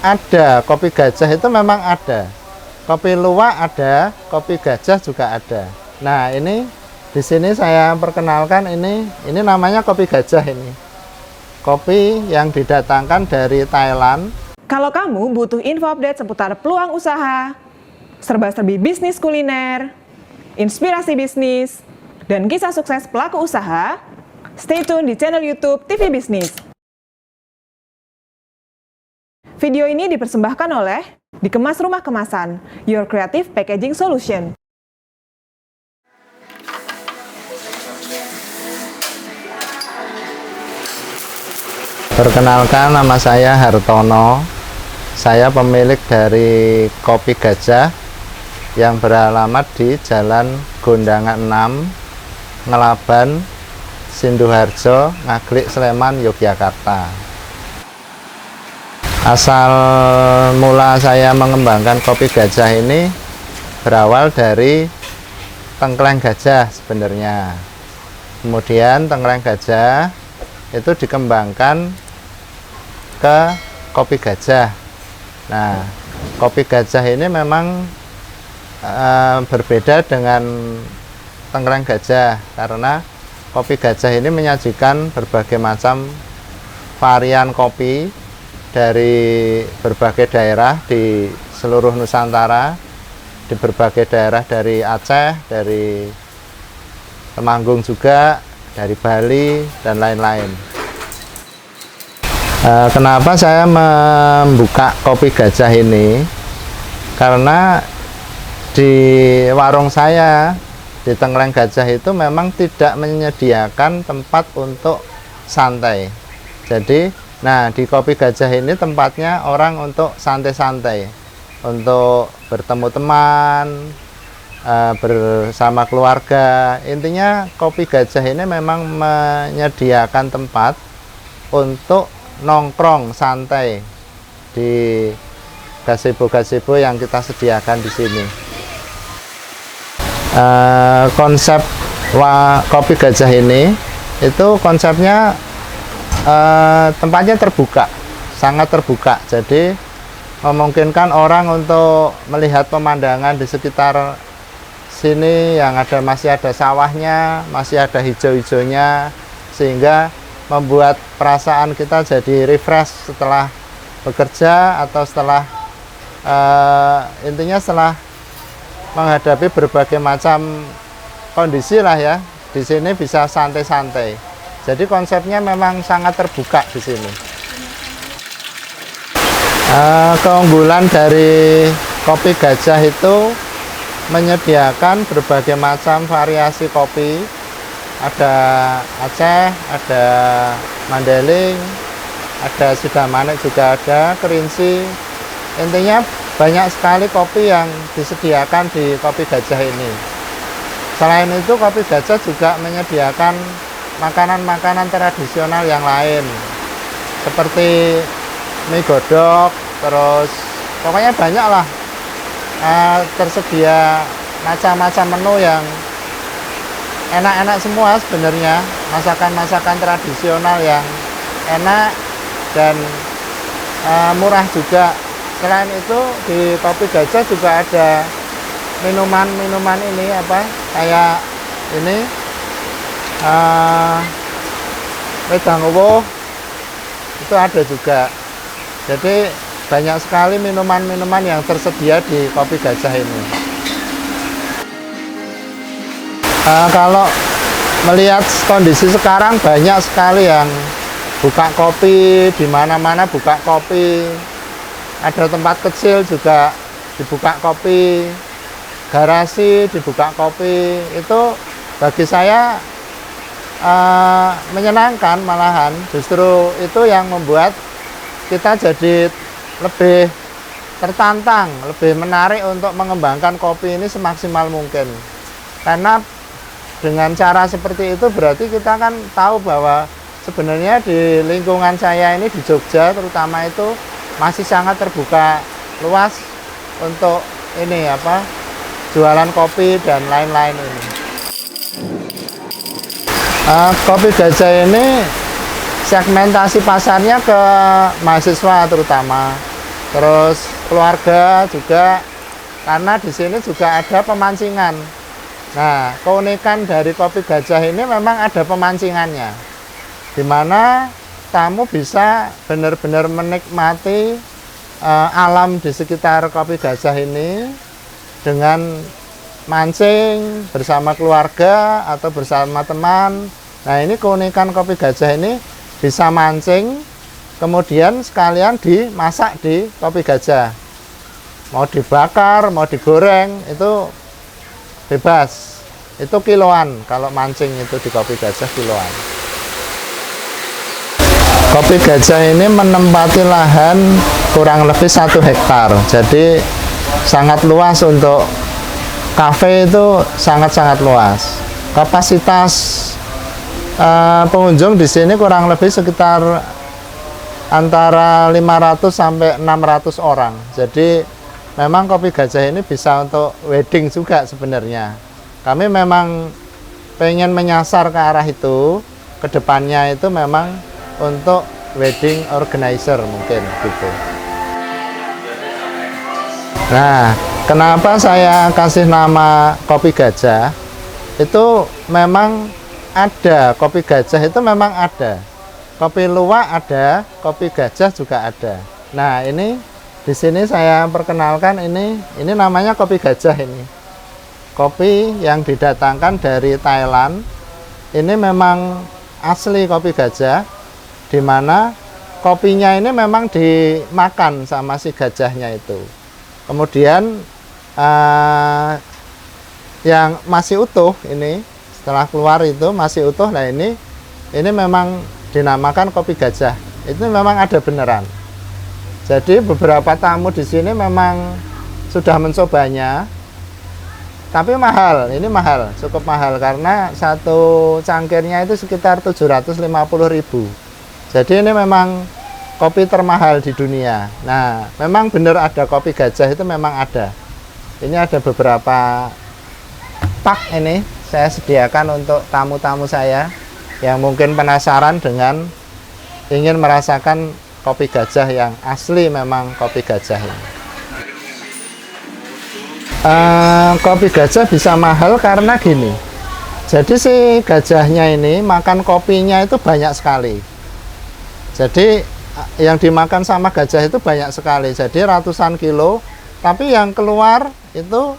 Ada kopi gajah itu memang ada, kopi luwak ada, kopi gajah juga ada. Nah ini di sini saya perkenalkan ini namanya kopi gajah ini, kopi yang didatangkan dari Thailand. Kalau kamu butuh info update seputar peluang usaha, serba-serbi bisnis kuliner, inspirasi bisnis, dan kisah sukses pelaku usaha, stay tune di channel YouTube TV Bisnis. Video ini dipersembahkan oleh Dikemas Rumah Kemasan, Your Creative Packaging Solution. Perkenalkan, nama saya Hartono. Saya pemilik dari Kopi Gajah yang beralamat di Jalan Gondangan 6, Ngelaban, Sinduharjo, Ngaglik, Sleman, Yogyakarta. Asal mula saya mengembangkan kopi gajah ini berawal dari tengkleng gajah sebenarnya. Kemudian tengkleng gajah itu dikembangkan ke kopi gajah. Nah, kopi gajah ini memang berbeda dengan tengkleng gajah karena kopi gajah ini menyajikan berbagai macam varian kopi dari berbagai daerah di seluruh Nusantara, di berbagai daerah dari Aceh, dari Temanggung juga, dari Bali, dan lain-lain. Kenapa saya membuka kopi gajah ini? Karena di warung saya, di Tengkleng Gajah itu memang tidak menyediakan tempat untuk santai. Jadi nah, di Kopi Gajah ini tempatnya orang untuk santai-santai, untuk bertemu teman, bersama keluarga. Intinya Kopi Gajah ini memang menyediakan tempat untuk nongkrong santai di gazebo-gazebo yang kita sediakan di sini. Konsep Kopi Gajah ini itu konsepnya tempatnya terbuka, sangat terbuka, jadi memungkinkan orang untuk melihat pemandangan di sekitar sini yang masih ada sawahnya, masih ada hijau-hijaunya, sehingga membuat perasaan kita jadi refresh setelah bekerja atau setelah intinya setelah menghadapi berbagai macam kondisi lah ya. Di sini bisa santai-santai. Jadi konsepnya memang sangat terbuka di sini. Keunggulan dari Kopi Gajah itu menyediakan berbagai macam variasi kopi. Ada Aceh, ada Mandailing, ada Sidamanik juga ada, Kerinci. Intinya banyak sekali kopi yang disediakan di Kopi Gajah ini. Selain itu, Kopi Gajah juga menyediakan makanan-makanan tradisional yang lain seperti mie godok, terus pokoknya banyak lah, tersedia macam-macam menu yang enak-enak semua sebenarnya, masakan-masakan tradisional yang enak dan murah juga. Selain itu di Kopi Gajah juga ada minuman-minuman ini kayak ini wedang uwuh itu ada juga. Jadi banyak sekali minuman-minuman yang tersedia di Kopi Gajah ini. Kalau melihat kondisi sekarang, banyak sekali yang buka kopi, di mana-mana buka kopi. Ada tempat kecil juga dibuka kopi, garasi dibuka kopi. Itu bagi saya menyenangkan, malahan justru itu yang membuat kita jadi lebih tertantang, lebih menarik untuk mengembangkan kopi ini semaksimal mungkin. Karena dengan cara seperti itu berarti kita kan tahu bahwa sebenarnya di lingkungan saya ini di Jogja terutama itu masih sangat terbuka luas untuk ini jualan kopi dan lain-lain ini. Kopi Gajah ini segmentasi pasarnya ke mahasiswa terutama. terus keluarga juga, karena di sini juga ada pemancingan. Nah, keunikan dari kopi gajah ini memang ada pemancingannya, di mana tamu bisa benar-benar menikmati alam di sekitar kopi gajah ini dengan mancing bersama keluarga atau bersama teman. Nah, ini keunikan kopi gajah ini, bisa mancing kemudian sekalian dimasak di kopi gajah. Mau dibakar, mau digoreng, itu bebas. Itu kiloan, kalau mancing itu di kopi gajah kiloan. Kopi gajah ini menempati lahan kurang lebih 1 hektar. Jadi sangat luas untuk kafe, itu sangat-sangat luas. Kapasitas pengunjung di sini kurang lebih sekitar antara 500 sampai 600 orang. Jadi memang kopi gajah ini bisa untuk wedding juga sebenarnya. Kami memang pengen menyasar ke arah itu, kedepannya itu memang untuk wedding organizer mungkin gitu. Nah, kenapa saya kasih nama kopi gajah? Itu memang ada, kopi gajah itu memang ada. Kopi luwak ada, kopi gajah juga ada. Nah, ini di sini saya perkenalkan, ini namanya kopi gajah ini. Kopi yang didatangkan dari Thailand. Ini memang asli kopi gajah, di mana kopinya ini memang dimakan sama si gajahnya itu. Kemudian yang masih utuh ini, setelah keluar itu masih utuh. Nah, ini memang dinamakan kopi gajah. Itu memang ada beneran. Jadi beberapa tamu di sini memang sudah mencobanya, tapi mahal. Ini mahal, cukup mahal, karena satu cangkirnya itu sekitar 750.000. Jadi ini memang kopi termahal di dunia. Nah, memang benar ada kopi gajah, itu memang ada. Ini ada beberapa pak, ini saya sediakan untuk tamu-tamu saya yang mungkin penasaran dengan ingin merasakan kopi gajah yang asli, memang kopi gajah ini. Kopi gajah bisa mahal karena gini. Jadi si gajahnya ini makan kopinya itu banyak sekali. Jadi yang dimakan sama gajah itu banyak sekali. Jadi ratusan kilo. Tapi yang keluar itu,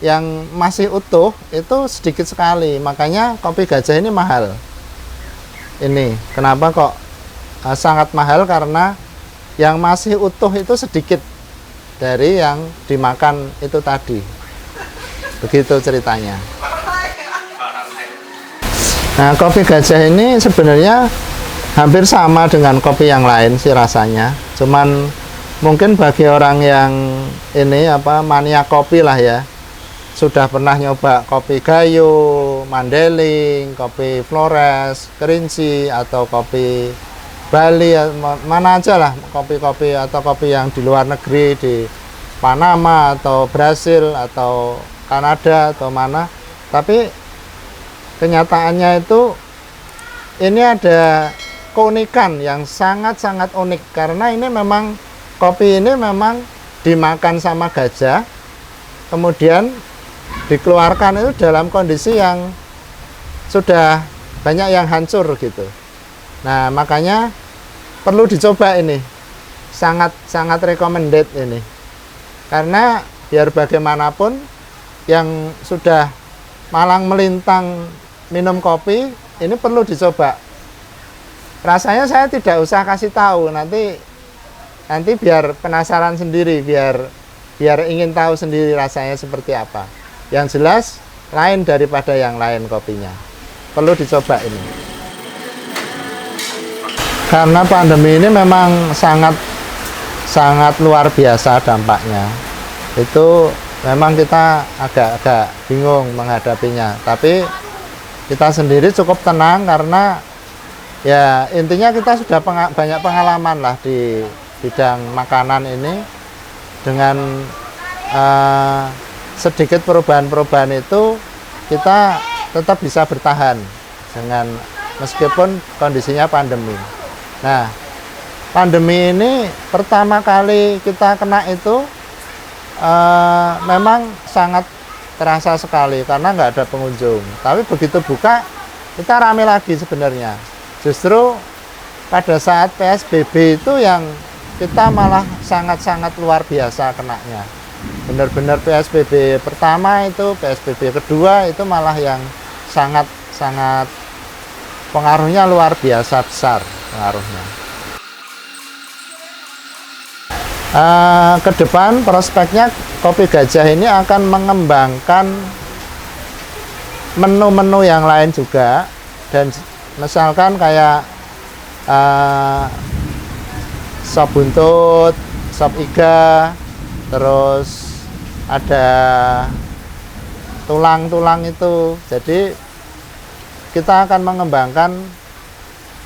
yang masih utuh itu sedikit sekali. Makanya kopi gajah ini mahal. Ini kenapa kok sangat mahal, karena yang masih utuh itu sedikit dari yang dimakan itu tadi. Begitu ceritanya. Nah, kopi gajah ini sebenarnya hampir sama dengan kopi yang lain sih rasanya. Cuman mungkin bagi orang yang ini mania kopi lah ya, sudah pernah nyoba kopi Gayo, Mandailing, kopi Flores, Kerinci, atau kopi Bali, mana aja lah, kopi-kopi atau kopi yang di luar negeri, di Panama atau Brasil atau Kanada atau mana. Tapi kenyataannya itu ini ada keunikan yang sangat-sangat unik, karena ini memang kopi ini memang dimakan sama gajah, kemudian dikeluarkan itu dalam kondisi yang sudah banyak yang hancur gitu. Nah, makanya perlu dicoba ini. Sangat recommended ini. Karena biar bagaimanapun yang sudah malang melintang minum kopi, ini perlu dicoba. Rasanya saya tidak usah kasih tahu, nanti biar penasaran sendiri, biar ingin tahu sendiri rasanya seperti apa. Yang jelas lain daripada yang lain kopinya. Perlu dicoba ini. Karena pandemi ini memang sangat luar biasa dampaknya. Itu memang kita agak bingung menghadapinya. Tapi kita sendiri cukup tenang, karena ya intinya kita sudah banyak pengalaman lah di bidang makanan ini. Dengan sedikit perubahan-perubahan itu kita tetap bisa bertahan dengan meskipun kondisinya pandemi. Nah, pandemi ini pertama kali kita kena itu memang sangat terasa sekali karena nggak ada pengunjung. Tapi begitu buka, kita rame lagi sebenarnya. Justru pada saat PSBB itu yang kita malah sangat-sangat luar biasa kenanya. Benar-benar PSBB pertama itu, PSBB kedua itu malah yang sangat-sangat pengaruhnya luar biasa besar pengaruhnya. Ke depan prospeknya Kopi Gajah ini akan mengembangkan menu-menu yang lain juga, dan misalkan kayak sop buntut, sop iga, terus ada tulang-tulang itu. Jadi kita akan mengembangkan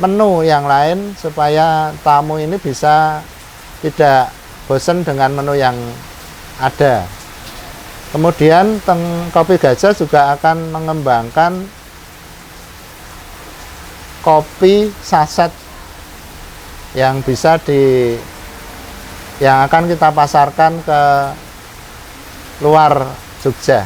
menu yang lain supaya tamu ini bisa tidak bosan dengan menu yang ada. Kemudian Kopi Gajah juga akan mengembangkan kopi saset yang yang akan kita pasarkan ke luar Jogja.